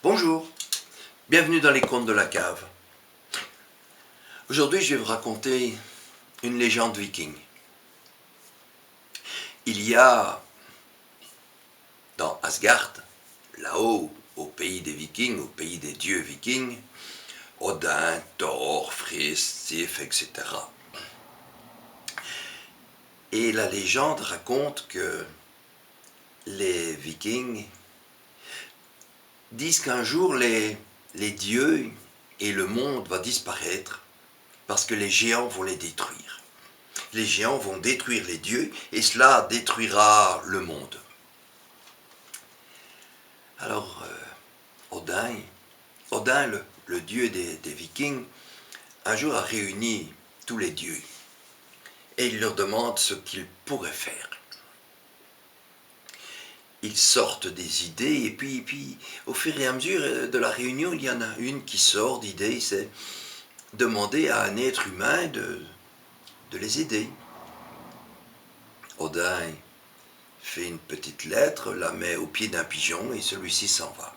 Bonjour, bienvenue dans les contes de la cave. Aujourd'hui, je vais vous raconter une légende viking. Il y a dans Asgard, là-haut, au pays des vikings, au pays des dieux vikings, Odin, Thor, Frigg, Sif, etc. Et la légende raconte que les vikings disent qu'un jour les dieux et le monde va disparaître parce que les géants vont les détruire. Les géants vont détruire les dieux et cela détruira le monde. Alors Odin, le dieu des vikings, un jour a réuni tous les dieux et il leur demande ce qu'ils pourraient faire. Ils sortent des idées et puis au fur et à mesure de la réunion, il y en a une qui sort d'idée, c'est demander à un être humain de les aider. Odin fait une petite lettre, la met au pied d'un pigeon et celui-ci s'en va.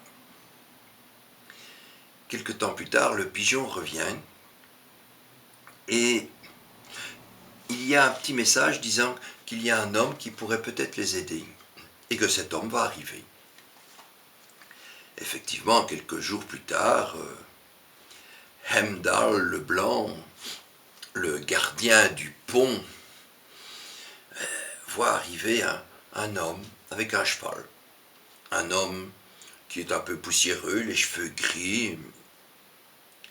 Quelque temps plus tard, le pigeon revient et il y a un petit message disant qu'il y a un homme qui pourrait peut-être les aider et que cet homme va arriver. Effectivement, quelques jours plus tard, Heimdall le Blanc, le gardien du pont, voit arriver un homme avec un cheval. Un homme qui est un peu poussiéreux, les cheveux gris,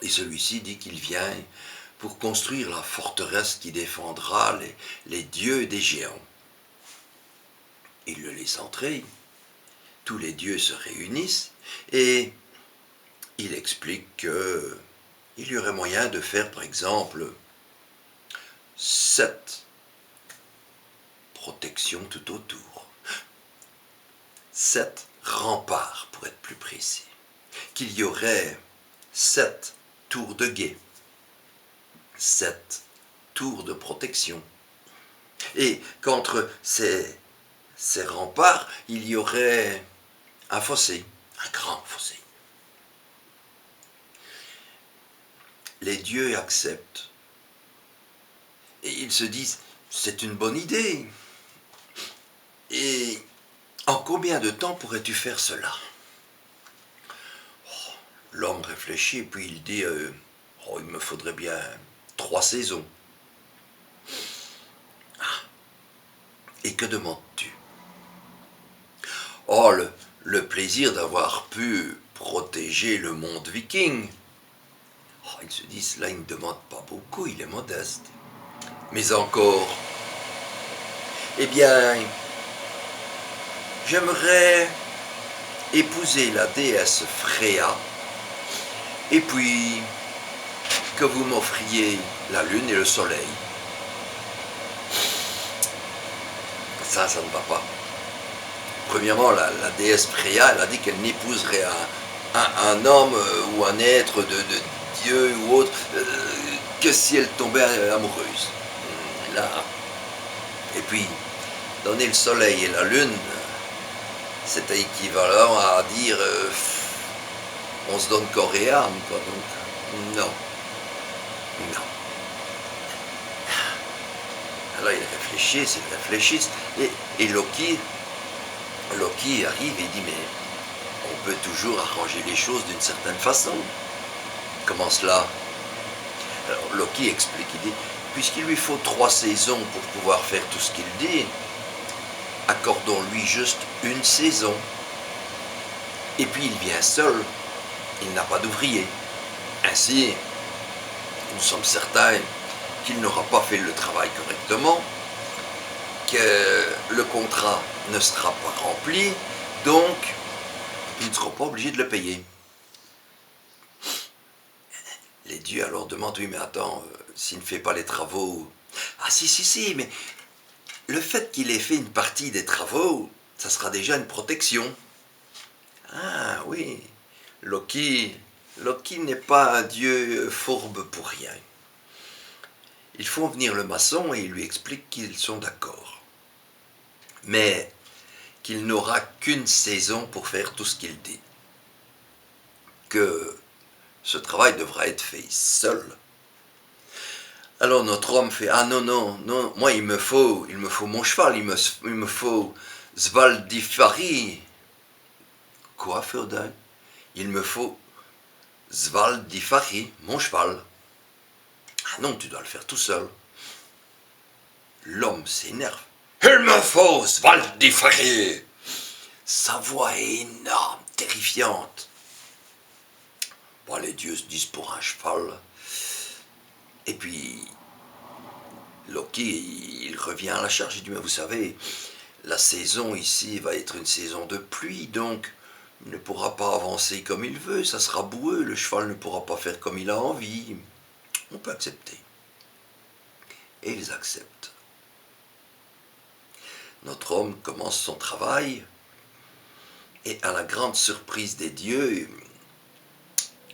et celui-ci dit qu'il vient pour construire la forteresse qui défendra les dieux des géants. Il le laisse entrer, tous les dieux se réunissent, et il explique qu'il y aurait moyen de faire par exemple 7 protections tout autour. 7 remparts pour être plus précis. Qu'il y aurait 7 tours de guet, 7 tours de protection. Et qu'entre ces remparts, il y aurait un fossé, un grand fossé. Les dieux acceptent. Et ils se disent, c'est une bonne idée. Et en combien de temps pourrais-tu faire cela? L'homme réfléchit et puis il dit, il me faudrait bien 3 saisons. Et que demandes-tu? Oh, le plaisir d'avoir pu protéger le monde viking. Ils se disent, là, il ne demande pas beaucoup, il est modeste. Mais encore, eh bien, j'aimerais épouser la déesse Freya, et puis que vous m'offriez la lune et le soleil. Ça ne va pas. Premièrement, la déesse Freya, elle a dit qu'elle n'épouserait un homme ou un être de Dieu ou autre que si elle tombait amoureuse. Là. Et puis, donner le soleil et la lune, c'est équivalent à dire on se donne corps et âme, quoi. Donc, non. Alors ils réfléchissent, et Loki arrive et dit, mais on peut toujours arranger les choses d'une certaine façon. Comment cela? Alors Loki explique, il dit, puisqu'il lui faut 3 saisons pour pouvoir faire tout ce qu'il dit, accordons-lui juste une saison. Et puis il vient seul, il n'a pas d'ouvrier. Ainsi, nous sommes certains qu'il n'aura pas fait le travail correctement, que le contrat ne sera pas rempli, donc ils ne seront pas obligés de le payer. Les dieux alors demandent, oui mais attends, s'il ne fait pas les travaux... Ah si, mais le fait qu'il ait fait une partie des travaux, ça sera déjà une protection. Ah oui, Loki n'est pas un dieu fourbe pour rien. Ils font venir le maçon et ils lui expliquent qu'ils sont d'accord. Mais qu'il n'aura qu'une saison pour faire tout ce qu'il dit. que ce travail devra être fait seul. Alors notre homme fait, ah non, non, non, moi il me faut mon cheval, il me faut Svaldifari. Quoi, Féodal? Il me faut Svaldifari, mon cheval. Ah non, tu dois le faire tout seul. L'homme s'énerve. Il me faut Svaldifari. Sa voix est énorme, terrifiante. Bon, les dieux se disent pour un cheval. Et puis, Loki, il revient à la charge. Il dit, mais vous savez, la saison ici va être une saison de pluie, donc il ne pourra pas avancer comme il veut, ça sera boueux, le cheval ne pourra pas faire comme il a envie. On peut accepter. Et ils acceptent. Notre homme commence son travail, et à la grande surprise des dieux,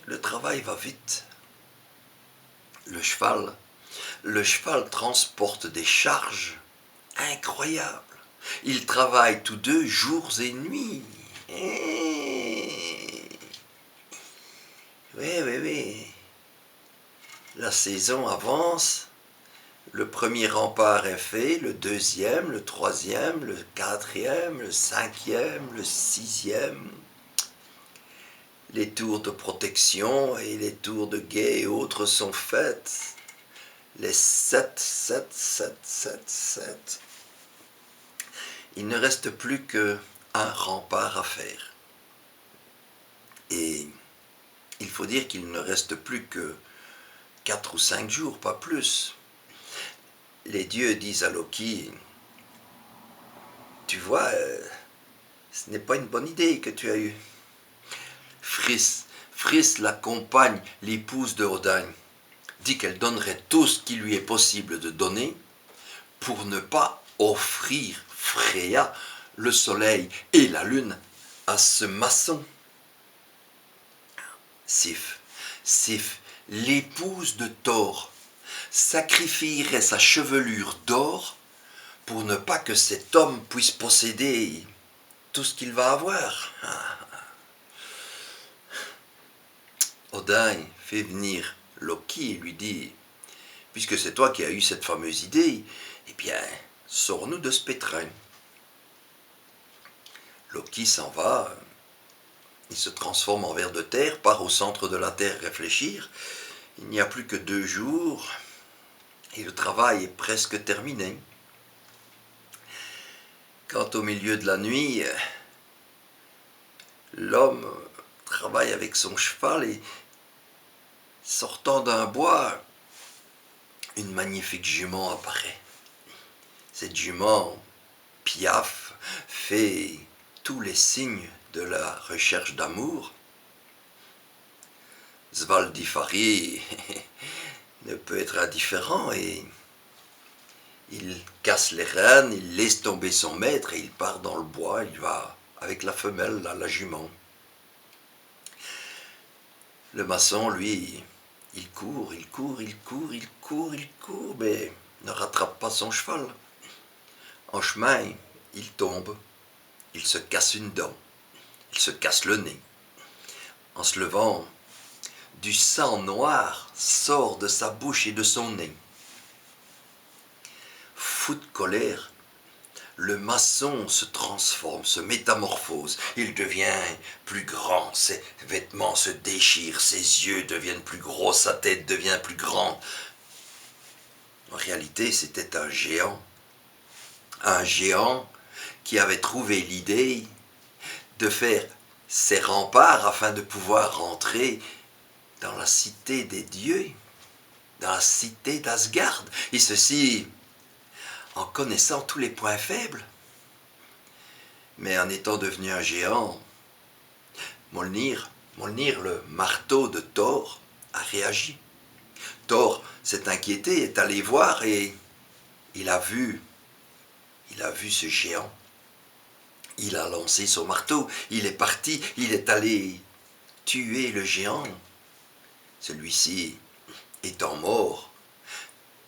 le travail va vite. Le cheval transporte des charges incroyables. Ils travaillent tous deux jours et nuits. Oui. La saison avance. Le premier rempart est fait, le deuxième, le troisième, le quatrième, le cinquième, le sixième. Les tours de protection et les tours de guet et autres sont faites. Les 7. Il ne reste plus qu'un rempart à faire. Et il faut dire qu'il ne reste plus que 4 ou 5 jours, pas plus. Les dieux disent à Loki, tu vois, ce n'est pas une bonne idée que tu as eue. Friss, la compagne, l'épouse de Odin, dit qu'elle donnerait tout ce qui lui est possible de donner pour ne pas offrir Freya, le soleil et la lune à ce maçon. Sif, l'épouse de Thor, sacrifierait sa chevelure d'or pour ne pas que cet homme puisse posséder tout ce qu'il va avoir. Odin fait venir Loki et lui dit, puisque c'est toi qui as eu cette fameuse idée, eh bien, sors-nous de ce pétrin. Loki s'en va, il se transforme en ver de terre, part au centre de la terre réfléchir. Il n'y a plus que 2 jours et le travail est presque terminé. Quand au milieu de la nuit, l'homme travaille avec son cheval et sortant d'un bois, une magnifique jument apparaît. Cette jument piaffe, fait tous les signes de la recherche d'amour. Svaldifari ne peut être indifférent et il casse les rênes, il laisse tomber son maître et il part dans le bois, il va avec la femelle, la jument. Le maçon, lui, il court, mais ne rattrape pas son cheval. En chemin, il tombe, il se casse une dent, il se casse le nez. En se levant, du sang noir sort de sa bouche et de son nez. Fou de colère, le maçon se transforme, se métamorphose. Il devient plus grand, ses vêtements se déchirent, ses yeux deviennent plus gros, sa tête devient plus grande. En réalité, c'était un géant qui avait trouvé l'idée de faire ses remparts afin de pouvoir rentrer dans la cité des dieux, dans la cité d'Asgard, et ceci en connaissant tous les points faibles. Mais en étant devenu un géant, Mjolnir, le marteau de Thor, a réagi. Thor s'est inquiété, est allé voir et il a vu ce géant. Il a lancé son marteau, il est parti, il est allé tuer le géant. Celui-ci étant mort,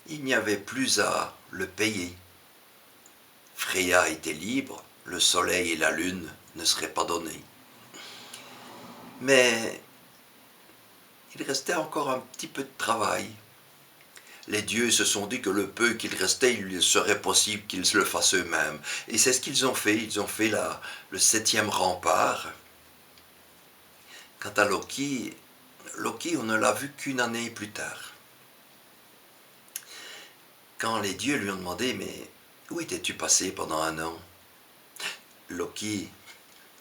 il n'y avait plus à le payer. Freya était libre, le soleil et la lune ne seraient pas donnés. Mais il restait encore un petit peu de travail. Les dieux se sont dit que le peu qu'il restait, il serait possible qu'ils le fassent eux-mêmes. Et c'est ce qu'ils ont fait. Ils ont fait le 7e rempart. Quant à Loki, on ne l'a vu qu'une année plus tard. Quand les dieux lui ont demandé « Mais où étais-tu passé pendant un an ?» Loki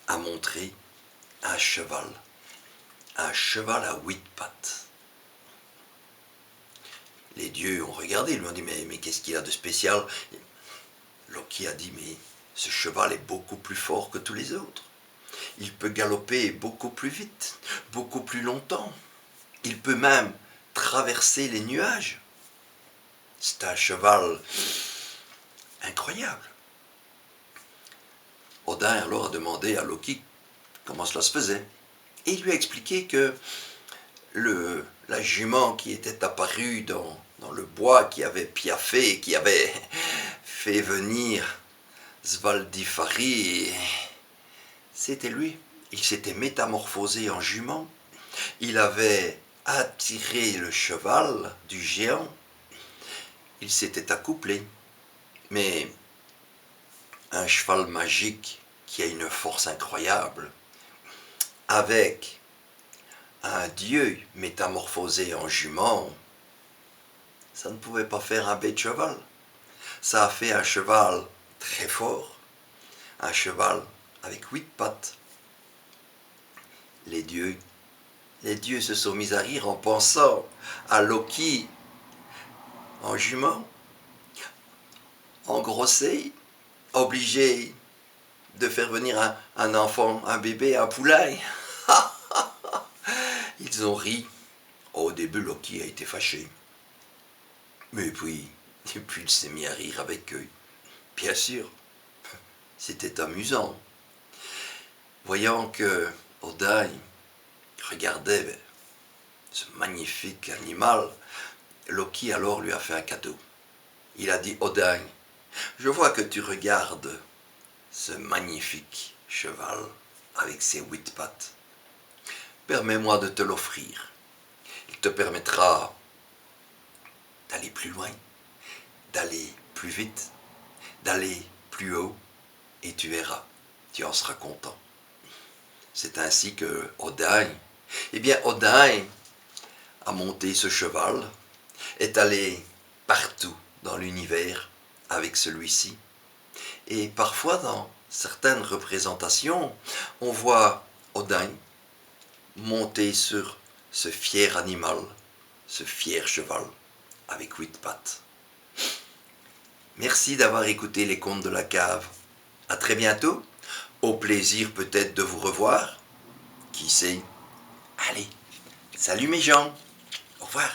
a montré un cheval à 8 pattes. Les dieux ont regardé, ils lui ont dit « Mais qu'est-ce qu'il y a de spécial ?» Loki a dit « Mais ce cheval est beaucoup plus fort que tous les autres. Il peut galoper beaucoup plus vite, beaucoup plus longtemps. Il peut même traverser les nuages. C'est un cheval incroyable. » Odin alors a demandé à Loki comment cela se faisait. Et il lui a expliqué que la jument qui était apparue dans le bois, qui avait piaffé, qui avait fait venir Svaldifari, c'était lui. Il s'était métamorphosé en jument. Il avait attiré le cheval du géant. Il s'était accouplé. Mais un cheval magique qui a une force incroyable, avec un dieu métamorphosé en jument, ça ne pouvait pas faire un bête cheval. Ça a fait un cheval très fort, un cheval avec 8 pattes. Les dieux se sont mis à rire en pensant à Loki en jument, engrossé, obligé de faire venir un enfant, un bébé, un poulain. Ils ont ri. Au début, Loki a été fâché. Mais puis il s'est mis à rire avec eux. Bien sûr, c'était amusant. Voyant que Odin regardait ce magnifique animal, Loki alors lui a fait un cadeau. Il a dit « Odin, je vois que tu regardes ce magnifique cheval avec ses 8 pattes. Permets-moi de te l'offrir. Il te permettra d'aller plus loin, d'aller plus vite, d'aller plus haut, et tu verras, tu en seras content. » C'est ainsi que Odin a monté ce cheval, est allé partout dans l'univers avec celui-ci. Et parfois, dans certaines représentations, on voit Odin monter sur ce fier animal, ce fier cheval, avec 8 pattes. Merci d'avoir écouté les contes de la cave. À très bientôt. Au plaisir peut-être de vous revoir. Qui sait? Allez, salut mes gens. Au revoir.